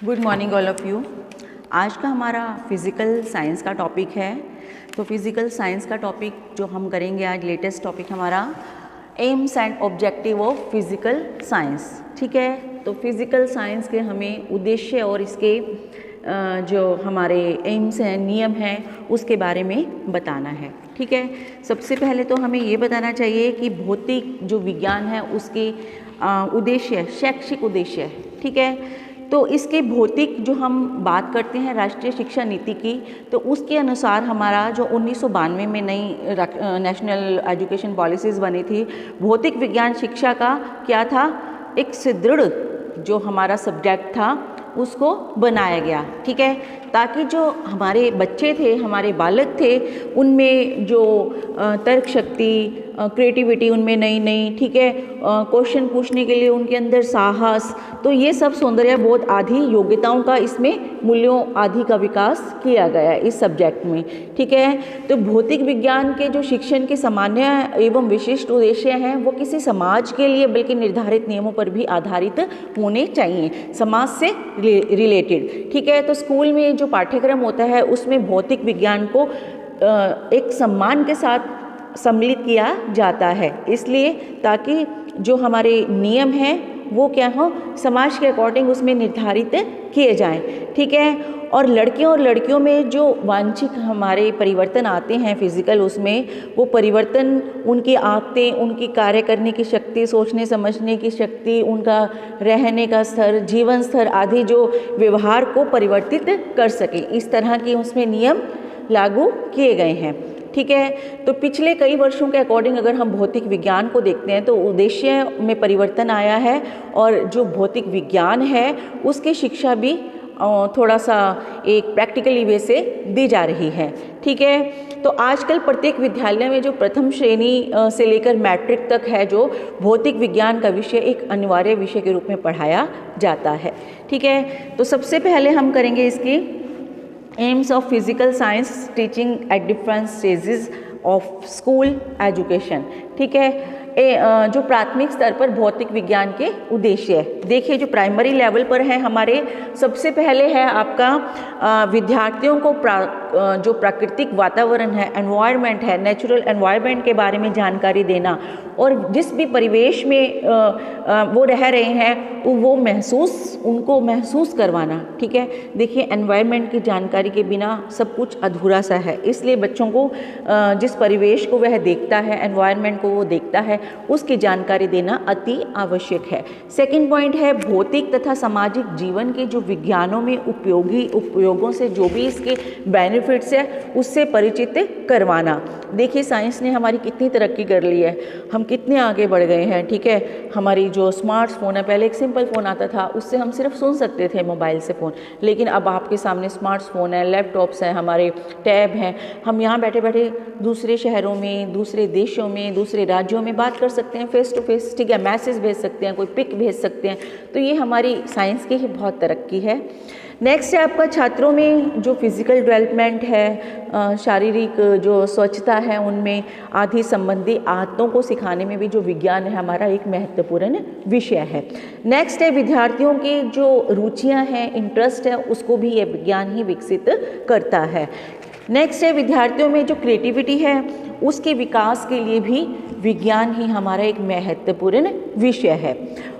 Good morning all of you. आज का हमारा फिज़िकल साइंस का टॉपिक है। तो फिज़िकल साइंस का टॉपिक जो हम करेंगे आज, लेटेस्ट टॉपिक हमारा AIIMS and objective of physical science. ठीक है, तो फिज़िकल साइंस के हमें उद्देश्य और इसके जो हमारे एम्स हैं, नियम हैं, उसके बारे में बताना है। ठीक है, सबसे पहले तो हमें ये बताना चाहिए कि भौतिक जो विज्ञान है उसके उद्देश्य, शैक्षिक उद्देश्य। ठीक है, तो इसके भौतिक जो हम बात करते हैं राष्ट्रीय शिक्षा नीति की, तो उसके अनुसार हमारा जो 1992 में नई नेशनल एजुकेशन पॉलिसीज़ बनी थी, भौतिक विज्ञान शिक्षा का क्या था, एक सुदृढ़ जो हमारा सब्जेक्ट था उसको बनाया गया। ठीक है, ताकि जो हमारे बच्चे थे, हमारे बालक थे, उनमें जो तर्क शक्ति, क्रिएटिविटी उनमें नई नई, ठीक है, क्वेश्चन पूछने के लिए उनके अंदर साहस, तो ये सब सौंदर्य बोध आदि योग्यताओं का, इसमें मूल्यों आदि का विकास किया गया है इस सब्जेक्ट में। ठीक है, तो भौतिक विज्ञान के जो शिक्षण के सामान्य एवं विशिष्ट उद्देश्य हैं वो किसी समाज के लिए बल्कि निर्धारित नियमों पर भी आधारित होने चाहिए, समाज से रिलेटेड। ठीक है, तो स्कूल में जो पाठ्यक्रम होता है उसमें भौतिक विज्ञान को एक सम्मान के साथ सम्मिलित किया जाता है, इसलिए ताकि जो हमारे नियम हैं वो क्या हो, समाज के अकॉर्डिंग उसमें निर्धारित किए जाएं। ठीक है, और लड़कियों और लड़कियों में जो वांछित हमारे परिवर्तन आते हैं फिजिकल, उसमें वो परिवर्तन उनकी आदतें, उनकी कार्य करने की शक्ति, सोचने समझने की शक्ति, उनका रहने का स्तर, जीवन स्तर आदि जो व्यवहार को परिवर्तित कर सके, इस तरह के उसमें नियम लागू किए गए हैं। ठीक है, तो पिछले कई वर्षों के अकॉर्डिंग अगर हम भौतिक विज्ञान को देखते हैं तो उद्देश्य में परिवर्तन आया है और जो भौतिक विज्ञान है उसकी शिक्षा भी थोड़ा सा एक प्रैक्टिकली वे से दी जा रही है। ठीक है, तो आजकल प्रत्येक विद्यालय में जो प्रथम श्रेणी से लेकर मैट्रिक तक है, जो भौतिक विज्ञान का विषय एक अनिवार्य विषय के रूप में पढ़ाया जाता है। ठीक है, तो सबसे पहले हम करेंगे इसकी AIIMS of physical science teaching at different stages of school education. ठीक है, जो प्राथमिक स्तर पर भौतिक विज्ञान के उद्देश्य है, देखिए जो प्राइमरी लेवल पर है हमारे, सबसे पहले है आपका विद्यार्थियों को जो प्राकृतिक वातावरण है, एनवायरनमेंट है, नेचुरल एनवायरनमेंट के बारे में जानकारी देना, और जिस भी परिवेश में वो रह रहे हैं वो उनको महसूस करवाना। ठीक है, देखिए एनवायरनमेंट की जानकारी के बिना सब कुछ अधूरा सा है, इसलिए बच्चों को जिस परिवेश को वह देखता है, एनवायरनमेंट को वो देखता है, उसकी जानकारी देना अति आवश्यक है। सेकंड पॉइंट है भौतिक तथा सामाजिक जीवन के जो विज्ञानों में उपयोगों से जो भी इसके बेनिफिट्स है उससे परिचित करवाना। देखिए साइंस ने हमारी कितनी तरक्की कर ली है, हम कितने आगे बढ़ गए हैं। ठीक है, हमारी जो स्मार्टफोन है, पहले एक सिंपल फ़ोन आता था, उससे हम सिर्फ सुन सकते थे मोबाइल से फ़ोन, लेकिन अब आपके सामने स्मार्टफोन है, लैपटॉप्स हैं, हमारे टैब हैं, हम यहाँ बैठे बैठे दूसरे शहरों में, दूसरे देशों में, दूसरे राज्यों में बात कर सकते हैं फेस टू फेस। ठीक है, मैसेज भेज सकते हैं, कोई पिक भेज सकते हैं, तो ये हमारी साइंस की ही बहुत तरक्की है। नेक्स्ट है आपका छात्रों में जो फिज़िकल डेवलपमेंट है, शारीरिक जो स्वच्छता है, उनमें आदि संबंधी आदतों को सिखाने में भी जो विज्ञान है हमारा एक महत्वपूर्ण विषय है। नेक्स्ट है विद्यार्थियों की जो रुचियां हैं, इंटरेस्ट है, उसको भी ये विज्ञान ही विकसित करता है। नेक्स्ट है विद्यार्थियों में जो क्रिएटिविटी है उसके विकास के लिए भी विज्ञान ही हमारा एक महत्वपूर्ण विषय है।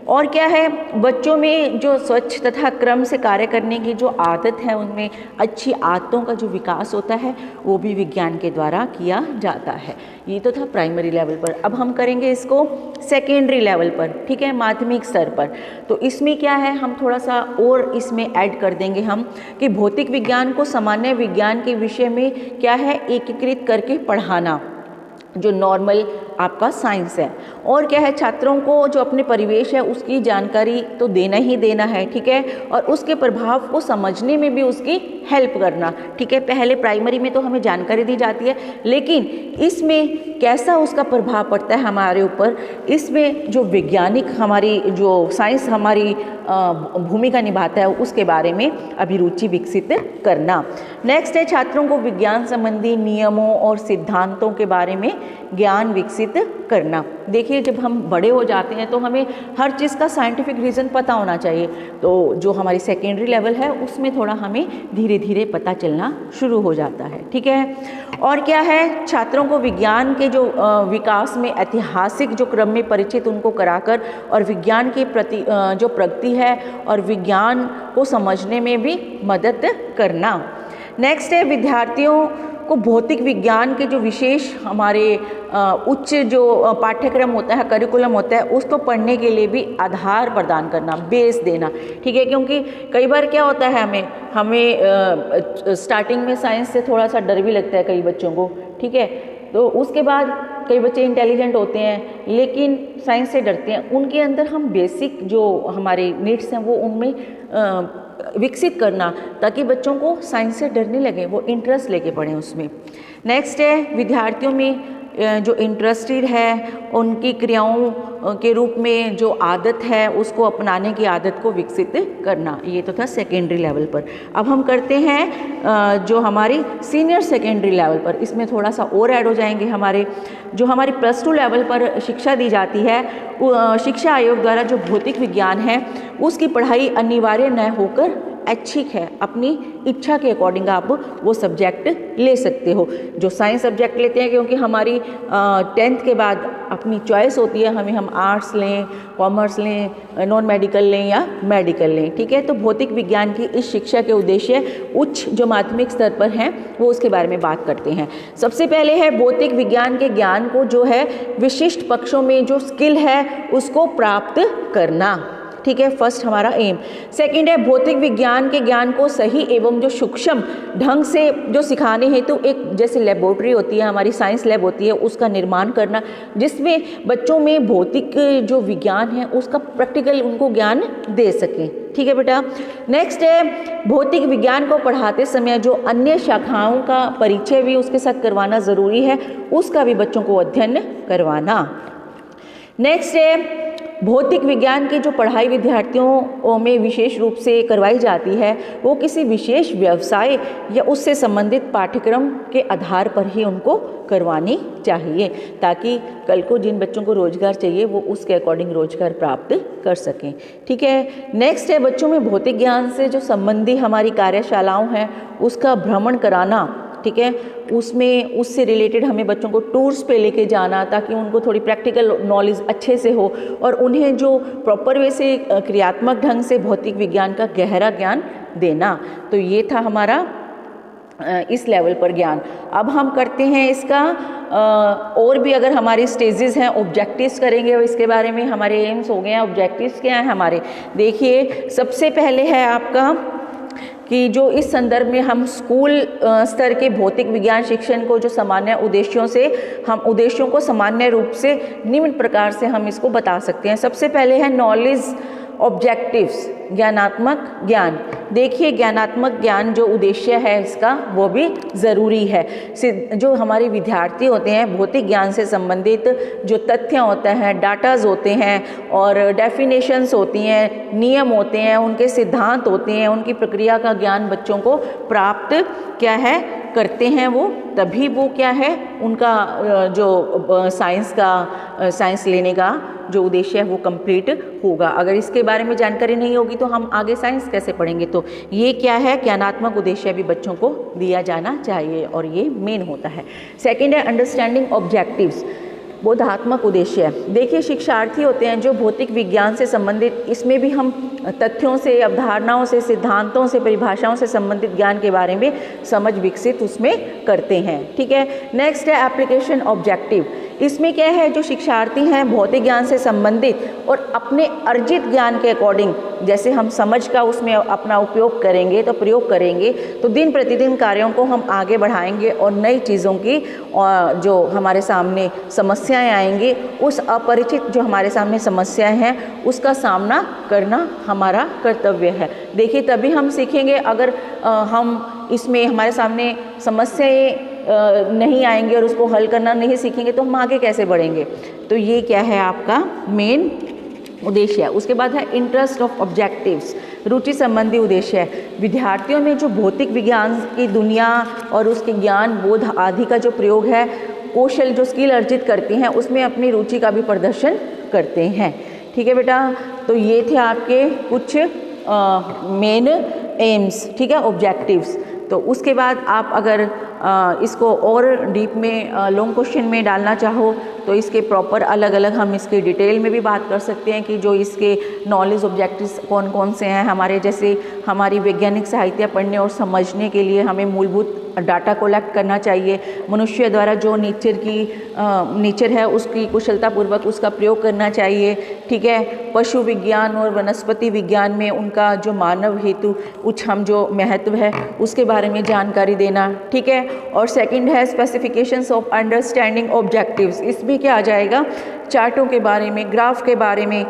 और क्या है, बच्चों में जो स्वच्छ तथा क्रम से कार्य करने की जो आदत है, उनमें अच्छी आदतों का जो विकास होता है वो भी विज्ञान के द्वारा किया जाता है। ये तो था प्राइमरी लेवल पर। अब हम करेंगे इसको सेकेंडरी लेवल पर। ठीक है, माध्यमिक स्तर पर। तो इसमें क्या है, हम थोड़ा सा और इसमें ऐड कर देंगे हम कि भौतिक विज्ञान को सामान्य विज्ञान के विषय में क्या है, एकीकृत करके पढ़ाना, जो नॉर्मल आपका साइंस है। और क्या है, छात्रों को जो अपने परिवेश है उसकी जानकारी तो देना ही देना है। ठीक है, और उसके प्रभाव को समझने में भी उसकी हेल्प करना। ठीक है, पहले प्राइमरी में तो हमें जानकारी दी जाती है, लेकिन इसमें कैसा उसका प्रभाव पड़ता है हमारे ऊपर, इसमें जो वैज्ञानिक हमारी जो साइंस हमारी भूमिका निभाता है उसके बारे में अभिरुचि विकसित करना। नेक्स्ट है छात्रों को विज्ञान संबंधी नियमों और सिद्धांतों के बारे में ज्ञान विकसित करना। देखिए जब हम बड़े हो जाते हैं तो हमें हर चीज़ का साइंटिफिक रीज़न पता होना चाहिए, तो जो हमारी सेकेंडरी लेवल है उसमें थोड़ा हमें धीरे धीरे पता चलना शुरू हो जाता है। ठीक है, और क्या है, छात्रों को विज्ञान के जो विकास में ऐतिहासिक जो क्रम में परिचित उनको कराकर और विज्ञान के प्रति जो प्रगति है और विज्ञान को समझने में भी मदद करना। नेक्स्ट है विद्यार्थियों को भौतिक विज्ञान के जो विशेष हमारे उच्च जो पाठ्यक्रम होता है, करिकुलम होता है, उसको पढ़ने के लिए भी आधार प्रदान करना, बेस देना। ठीक है, क्योंकि कई बार क्या होता है हमें स्टार्टिंग में साइंस से थोड़ा सा डर भी लगता है कई बच्चों को। ठीक है, तो उसके बाद कई बच्चे इंटेलिजेंट होते हैं लेकिन साइंस से डरते हैं, उनके अंदर हम बेसिक जो हमारे नीड्स हैं वो उनमें विकसित करना, ताकि बच्चों को साइंस से डरने लगे, वो इंटरेस्ट लेके पढ़ें उसमें। नेक्स्ट है विद्यार्थियों में जो इंटरेस्टेड है उनकी क्रियाओं के रूप में जो आदत है उसको अपनाने की आदत को विकसित करना। ये तो था सेकेंडरी लेवल पर। अब हम करते हैं जो हमारी सीनियर सेकेंडरी लेवल पर, इसमें थोड़ा सा और ऐड हो जाएंगे हमारे जो हमारी +2 लेवल पर शिक्षा दी जाती है। शिक्षा आयोग द्वारा जो भौतिक विज्ञान है उसकी पढ़ाई अनिवार्य न होकर ऐच्छिक है, अपनी इच्छा के अकॉर्डिंग आप वो सब्जेक्ट ले सकते हो। जो साइंस सब्जेक्ट लेते हैं, क्योंकि हमारी 10th के बाद अपनी चॉइस होती है, हम आर्ट्स लें, कॉमर्स लें, नॉन मेडिकल लें या मेडिकल लें। ठीक है, तो भौतिक विज्ञान की इस शिक्षा के उद्देश्य उच्च जो माध्यमिक स्तर पर हैं वो उसके बारे में बात करते हैं। सबसे पहले है भौतिक विज्ञान के ज्ञान को जो है विशिष्ट पक्षों में जो स्किल है उसको प्राप्त करना। ठीक है, फर्स्ट हमारा एम। सेकंड है भौतिक विज्ञान के ज्ञान को सही एवं जो सूक्ष्म ढंग से जो सिखाने हेतु एक जैसे लेबोरेटरी होती है, हमारी साइंस लैब होती है, उसका निर्माण करना, जिसमें बच्चों में भौतिक जो विज्ञान है उसका प्रैक्टिकल उनको ज्ञान दे सकें। ठीक है बेटा। नेक्स्ट है भौतिक विज्ञान को पढ़ाते समय जो अन्य शाखाओं का परिचय भी उसके साथ करवाना ज़रूरी है, उसका भी बच्चों को अध्ययन करवाना। नेक्स्ट है भौतिक विज्ञान की जो पढ़ाई विद्यार्थियों में विशेष रूप से करवाई जाती है वो किसी विशेष व्यवसाय या उससे संबंधित पाठ्यक्रम के आधार पर ही उनको करवानी चाहिए, ताकि कल को जिन बच्चों को रोजगार चाहिए वो उसके अकॉर्डिंग रोजगार प्राप्त कर सकें। ठीक है। नेक्स्ट है बच्चों में भौतिक ज्ञान से जो संबंधी हमारी कार्यशालाओं हैं उसका भ्रमण कराना। ठीक है, उसमें उससे रिलेटेड हमें बच्चों को टूर्स पे लेके जाना, ताकि उनको थोड़ी प्रैक्टिकल नॉलेज अच्छे से हो और उन्हें जो प्रॉपर वे से क्रियात्मक ढंग से भौतिक विज्ञान का गहरा ज्ञान देना। तो ये था हमारा इस लेवल पर ज्ञान। अब हम करते हैं इसका और भी अगर हमारे स्टेजेस हैं, ऑब्जेक्टिव्स करेंगे और इसके बारे में हमारे एम्स हो गए हैं। ऑब्जेक्टिव्स क्या हैं हमारे, देखिए सबसे पहले है आपका कि जो इस संदर्भ में हम स्कूल स्तर के भौतिक विज्ञान शिक्षण को जो सामान्य उद्देश्यों को सामान्य रूप से निम्न प्रकार से हम इसको बता सकते हैं। सबसे पहले है नॉलेज ऑब्जेक्टिव्स, ज्ञानात्मक ज्ञान। देखिए ज्ञानात्मक ज्ञान जो उद्देश्य है इसका वो भी ज़रूरी है। जो हमारे विद्यार्थी होते हैं भौतिक ज्ञान से संबंधित जो तथ्य होते हैं, डाटाज होते हैं और डेफिनेशंस होती हैं, नियम होते हैं, उनके सिद्धांत होते हैं, उनकी प्रक्रिया का ज्ञान बच्चों को प्राप्त क्या है करते हैं वो, तभी वो क्या है उनका जो साइंस लेने का जो उद्देश्य है वो कंप्लीट होगा। अगर इसके बारे में जानकारी नहीं होगी तो हम आगे साइंस कैसे पढ़ेंगे। तो ये क्या है, ज्ञानात्मक उद्देश्य भी बच्चों को दिया जाना चाहिए और ये मेन होता है। सेकंड है अंडरस्टैंडिंग ऑब्जेक्टिव्स, बोधात्मक उद्देश्य। देखिए शिक्षार्थी होते हैं जो भौतिक विज्ञान से संबंधित, इसमें भी हम तथ्यों से, अवधारणाओं से, सिद्धांतों से, परिभाषाओं से संबंधित ज्ञान के बारे में समझ विकसित उसमें करते हैं। ठीक है। नेक्स्ट है एप्लीकेशन ऑब्जेक्टिव। इसमें क्या है, जो शिक्षार्थी हैं भौतिक ज्ञान से संबंधित और अपने अर्जित ज्ञान के अकॉर्डिंग जैसे हम समझ का उसमें अपना उपयोग करेंगे, तो प्रयोग करेंगे, तो दिन प्रतिदिन कार्यों को हम आगे बढ़ाएंगे और नई चीज़ों की जो हमारे सामने समस्याएं आएंगी, उस अपरिचित जो हमारे सामने समस्याएं हैं उसका सामना करना हमारा कर्तव्य है। देखिए तभी हम सीखेंगे। अगर हम इसमें हमारे सामने समस्याएं नहीं आएंगे और उसको हल करना नहीं सीखेंगे तो हम आगे कैसे बढ़ेंगे। तो ये क्या है आपका मेन उद्देश्य है। उसके बाद है इंटरेस्ट ऑफ ऑब्जेक्टिव्स, रुचि संबंधी उद्देश्य है। विद्यार्थियों में जो भौतिक विज्ञान की दुनिया और उसके ज्ञान बोध आदि का जो प्रयोग है कौशल जो स्किल अर्जित करते हैं उसमें अपनी रुचि का भी प्रदर्शन करते हैं। ठीक है बेटा, तो ये थे आपके कुछ मेन एम्स, ठीक है, ऑब्जेक्टिव्स। तो उसके बाद आप अगर इसको और डीप में लॉन्ग क्वेश्चन में डालना चाहो तो इसके प्रॉपर अलग अलग हम इसके डिटेल में भी बात कर सकते हैं कि जो इसके नॉलेज ऑब्जेक्टिव्स कौन कौन से हैं हमारे। जैसे हमारी वैज्ञानिक साहित्य पढ़ने और समझने के लिए हमें मूलभूत डाटा कलेक्ट करना चाहिए। मनुष्य द्वारा जो नेचर है उसकी कुशलतापूर्वक उसका प्रयोग करना चाहिए। ठीक है, पशु विज्ञान और वनस्पति विज्ञान में उनका जो मानव हेतु उच्चम जो महत्व है उसके बारे में जानकारी देना। ठीक है, और सेकंड है स्पेसिफिकेशंस ऑफ अंडरस्टैंडिंग ऑब्जेक्टिव्स। इसमें क्या आ जाएगा, चार्टों के बारे में, ग्राफ के बारे में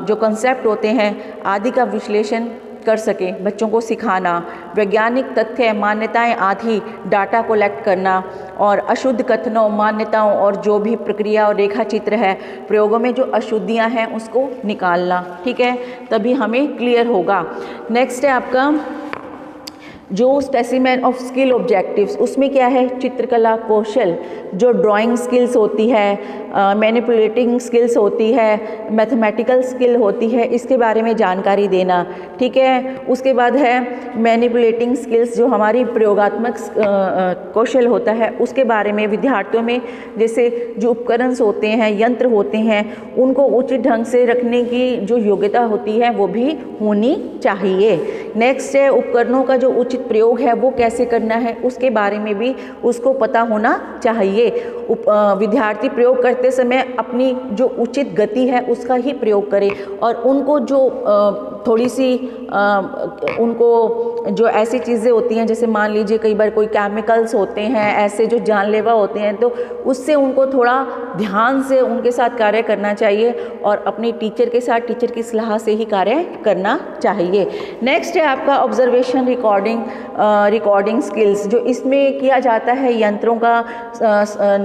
जो कंसेप्ट होते हैं आदि का विश्लेषण कर सके, बच्चों को सिखाना, वैज्ञानिक तथ्य मान्यताएं आदि डाटा कलेक्ट करना, और अशुद्ध कथनों मान्यताओं और जो भी प्रक्रिया और रेखा चित्र है प्रयोगों में जो अशुद्धियां हैं उसको निकालना। ठीक है, तभी हमें क्लियर होगा। नेक्स्ट है आपका जो स्पेसिमेन ऑफ स्किल ऑब्जेक्टिव्स। उसमें क्या है, चित्रकला कौशल, जो ड्राइंग स्किल्स होती है, मैनिपुलेटिंग स्किल्स होती है, मैथमेटिकल स्किल होती है, इसके बारे में जानकारी देना। ठीक है, उसके बाद है मैनिपुलेटिंग स्किल्स, जो हमारी प्रयोगात्मक कौशल होता है उसके बारे में विद्यार्थियों में जैसे जो उपकरण होते हैं, यंत्र होते हैं, उनको उचित ढंग से रखने की जो योग्यता होती है वो भी होनी चाहिए। नेक्स्ट है उपकरणों का जो उचित प्रयोग है वो कैसे करना है उसके बारे में भी उसको पता होना चाहिए। विद्यार्थी प्रयोग करते समय अपनी जो उचित गति है उसका ही प्रयोग करें, और उनको जो थोड़ी सी उनको जो ऐसी चीज़ें होती हैं जैसे मान लीजिए कई बार कोई केमिकल्स होते हैं ऐसे जो जानलेवा होते हैं, तो उससे उनको थोड़ा ध्यान से उनके साथ कार्य करना चाहिए और अपने टीचर के साथ टीचर की सलाह से ही कार्य करना चाहिए। नेक्स्ट है आपका ऑब्जर्वेशन रिकॉर्डिंग स्किल्स, जो इसमें किया जाता है यंत्रों का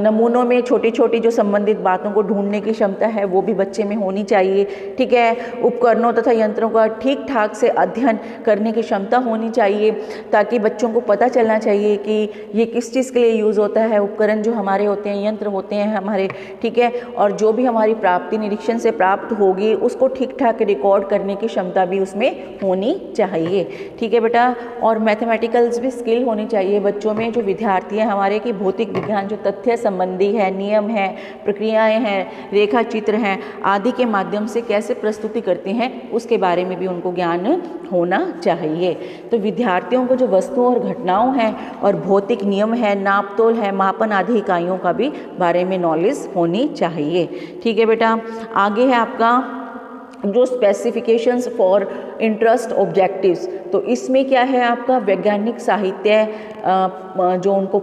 नमूनों में छोटी छोटी जो संबंधित बातों को ढूंढने की क्षमता है वो भी बच्चे में होनी चाहिए। ठीक है, उपकरणों तथा यंत्रों का ठीक ठाक से अध्ययन करने की क्षमता होनी चाहिए ताकि बच्चों को पता चलना चाहिए कि ये किस चीज़ के लिए यूज़ होता है, उपकरण जो हमारे होते हैं, यंत्र होते हैं हमारे। ठीक है, और जो भी हमारी प्राप्ति निरीक्षण से प्राप्त होगी उसको ठीक ठाक रिकॉर्ड करने की क्षमता भी उसमें होनी चाहिए। ठीक है बेटा, और मैथमेटिकल्स भी स्किल होनी चाहिए बच्चों में, जो विद्यार्थी हैं हमारे की भौतिक विज्ञान जो तथ्य संबंधी है, नियम है, प्रक्रियाएं हैं, रेखा चित्र हैं आदि के माध्यम से कैसे प्रस्तुति करते हैं उसके बारे में भी उनको ज्ञान होना चाहिए। तो विद्यार्थियों को जो वस्तुओं और घटनाओं हैं और भौतिक नियम है, नापतोल है, मापन आदि इकाइयों का भी बारे में नॉलेज होनी चाहिए। ठीक है बेटा, आगे है आपका जो स्पेसिफिकेशंस फॉर इंटरेस्ट ऑब्जेक्टिव्स। तो इसमें क्या है आपका वैज्ञानिक साहित्य जो उनको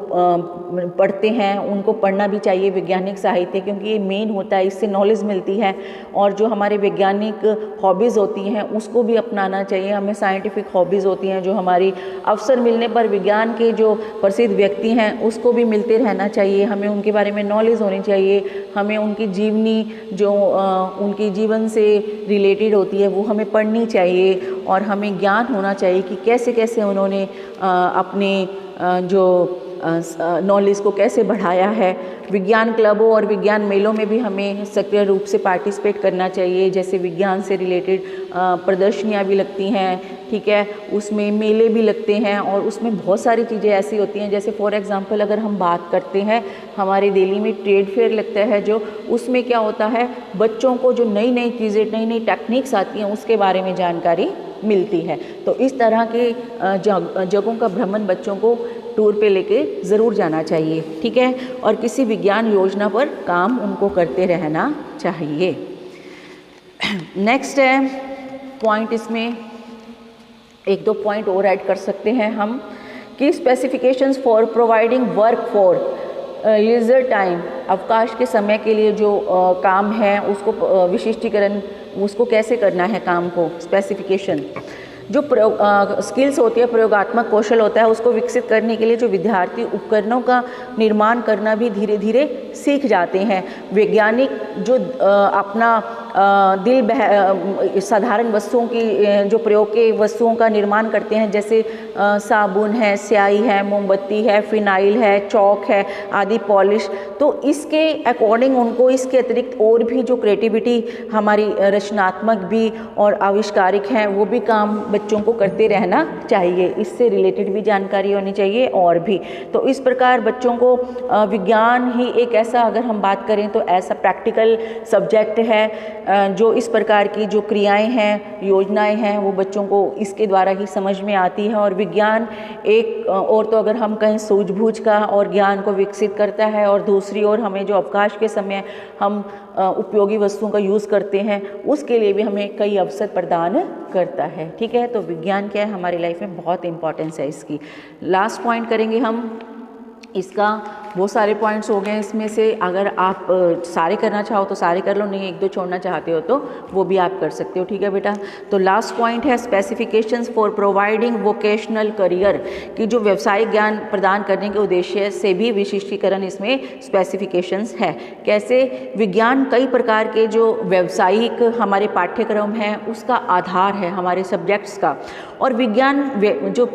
पढ़ते हैं उनको पढ़ना भी चाहिए वैज्ञानिक साहित्य, क्योंकि ये मेन होता है, इससे नॉलेज मिलती है। और जो हमारे वैज्ञानिक हॉबीज़ होती हैं उसको भी अपनाना चाहिए। हमें साइंटिफिक हॉबीज़ होती हैं जो हमारी अवसर मिलने पर विज्ञान के जो प्रसिद्ध व्यक्ति हैं उसको भी मिलते रहना चाहिए। हमें उनके बारे में नॉलेज होनी चाहिए, हमें उनकी जीवनी जो उनकी जीवन से रिलेटेड होती है वो हमें पढ़नी चाहिए, और हमें ज्ञान होना चाहिए कि कैसे कैसे उन्होंने अपने जो नॉलेज को कैसे बढ़ाया है। विज्ञान क्लबों और विज्ञान मेलों में भी हमें सक्रिय रूप से पार्टिसिपेट करना चाहिए। जैसे विज्ञान से रिलेटेड प्रदर्शनियाँ भी लगती हैं, ठीक है, उसमें मेले भी लगते हैं और उसमें बहुत सारी चीज़ें ऐसी होती हैं। जैसे फॉर एग्जांपल अगर हम बात करते हैं, हमारे दिल्ली में ट्रेड फेयर लगता है जो, उसमें क्या होता है बच्चों को जो नई नई चीज़ें, नई नई टेक्निक्स आती हैं उसके बारे में जानकारी मिलती है। तो इस तरह के जगहों का भ्रमण बच्चों को टूर पे लेके ज़रूर जाना चाहिए। ठीक है, और किसी विज्ञान योजना पर काम उनको करते रहना चाहिए। नेक्स्ट है पॉइंट, इसमें एक दो पॉइंट और ऐड कर सकते हैं हम कि specifications for providing work for leisure time, अवकाश के समय के लिए जो काम है उसको विशिष्टीकरण, उसको कैसे करना है काम को, स्पेसिफिकेशन। जो स्किल्स होती है, प्रयोगात्मक कौशल होता है, उसको विकसित करने के लिए जो विद्यार्थी उपकरणों का निर्माण करना भी धीरे धीरे सीख जाते हैं। वैज्ञानिक जो अपना साधारण वस्तुओं की जो प्रयोग के वस्तुओं का निर्माण करते हैं, जैसे साबुन है, स्याही है, मोमबत्ती है, फिनाइल है, चौक है आदि, पॉलिश। तो इसके अकॉर्डिंग उनको इसके अतिरिक्त और भी जो क्रिएटिविटी हमारी रचनात्मक भी और आविष्कारिक हैं वो भी काम बच्चों को करते रहना चाहिए, इससे रिलेटेड भी जानकारी होनी चाहिए और भी। तो इस प्रकार बच्चों को विज्ञान ही एक ऐसा, अगर हम बात करें तो ऐसा प्रैक्टिकल सब्जेक्ट है जो इस प्रकार की जो क्रियाएं हैं, योजनाएं हैं, वो बच्चों को इसके द्वारा ही समझ में आती है। और विज्ञान एक और तो अगर हम कहें सूझबूझ का और ज्ञान को विकसित करता है, और दूसरी ओर हमें जो अवकाश के समय हम उपयोगी वस्तुओं का यूज़ करते हैं उसके लिए भी हमें कई अवसर प्रदान करता है। ठीक है, तो विज्ञान क्या है, हमारी लाइफ में बहुत इंपॉर्टेंस है इसकी। लास्ट पॉइंट करेंगे हम इसका, बहुत सारे पॉइंट्स हो गए इसमें से, अगर आप सारे करना चाहो तो सारे कर लो, नहीं एक दो छोड़ना चाहते हो तो वो भी आप कर सकते हो। ठीक है बेटा, तो लास्ट पॉइंट है specifications for providing vocational career, कि जो व्यवसायिक ज्ञान प्रदान करने के उद्देश्य से भी विशिष्टीकरण इसमें स्पेसिफिकेशंस है। कैसे, विज्ञान कई प्रकार के जो व्यवसायिक हमारे पाठ्यक्रम हैं उसका आधार है, हमारे सब्जेक्ट्स का। और विज्ञान जो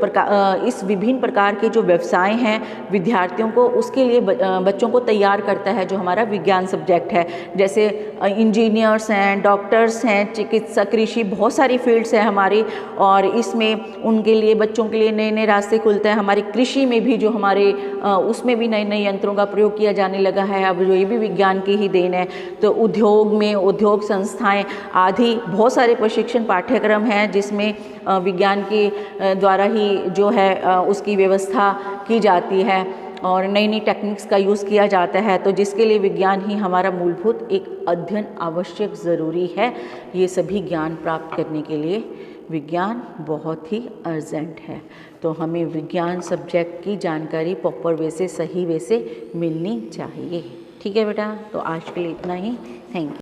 इस विभिन्न प्रकार के जो व्यवसाय हैं विद्यार्थियों को, उसके लिए बच्चों को तैयार करता है जो हमारा विज्ञान सब्जेक्ट है। जैसे इंजीनियर्स हैं, डॉक्टर्स हैं, चिकित्सक, कृषि, बहुत सारी फील्ड्स हैं हमारी, और इसमें उनके लिए, बच्चों के लिए नए नए रास्ते खुलते हैं। हमारी कृषि में भी जो हमारे उसमें भी नए नए यंत्रों का प्रयोग किया जाने लगा है अब, जो ये भी विज्ञान की ही देन है। तो उद्योग में उद्योग संस्थाएं आदि बहुत सारे प्रशिक्षण पाठ्यक्रम हैं जिसमें विज्ञान के द्वारा ही जो है उसकी व्यवस्था की जाती है और नई नई टेक्निक्स का यूज़ किया जाता है। तो जिसके लिए विज्ञान ही हमारा मूलभूत एक अध्ययन आवश्यक ज़रूरी है। ये सभी ज्ञान प्राप्त करने के लिए विज्ञान बहुत ही अर्जेंट है। तो हमें विज्ञान सब्जेक्ट की जानकारी प्रॉपर वे से, सही वे से मिलनी चाहिए। ठीक है बेटा, तो आज के लिए इतना ही। Thank you.